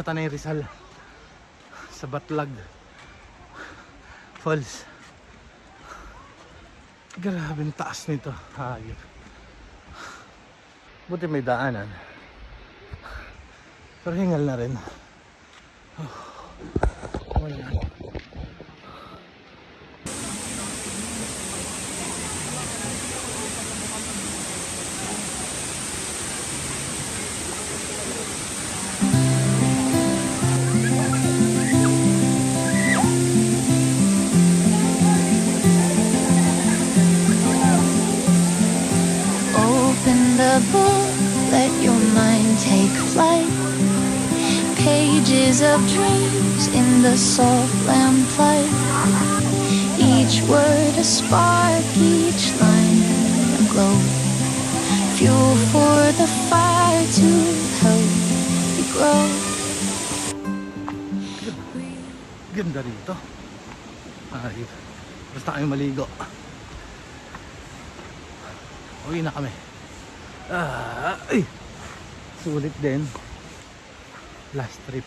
sa Tanay Rizal, sa Batlag Falls. Grabe ang taas nito. Hayop. Buti may daanan. Pero hingal na rin. Wala. Open the book, let your mind take flight. Pages of dreams in the soft lamplight. Each word a spark, each line a glow. Fuel for the fire to help you grow. Ganda rito. Ayun. Basta kami maligo. Uwi na kami. Ay! Sulit din. Last trip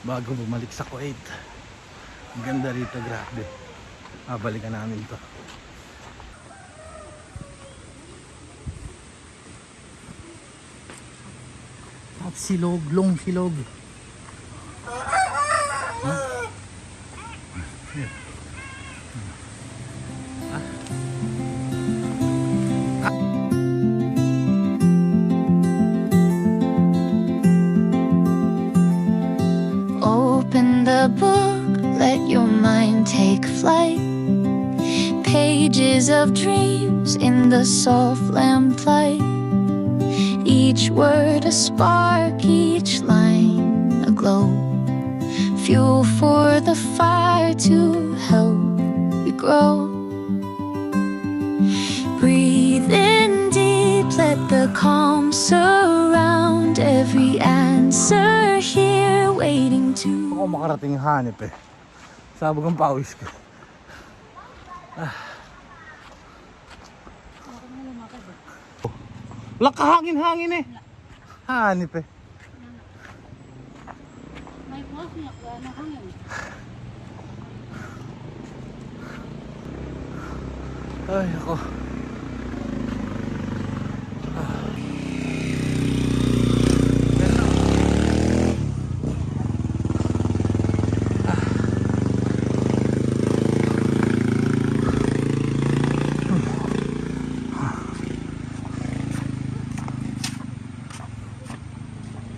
bago bumalik sa Kuwait. Ang ganda rito, grabe. Balikan namin to. At silog, long silog. Open the book, let your mind take flight. Pages of dreams in the soft lamplight. Each word a spark, each line a glow. Fuel for the fire to help you grow. Breathe in deep, let the calm surround. Every answer here waiting to. Ako makarating hanip eh. Sabog ang pawis ko. Wala kahangin-hangin eh. Hanip eh. May boss niya, ano hangin. Ay ako.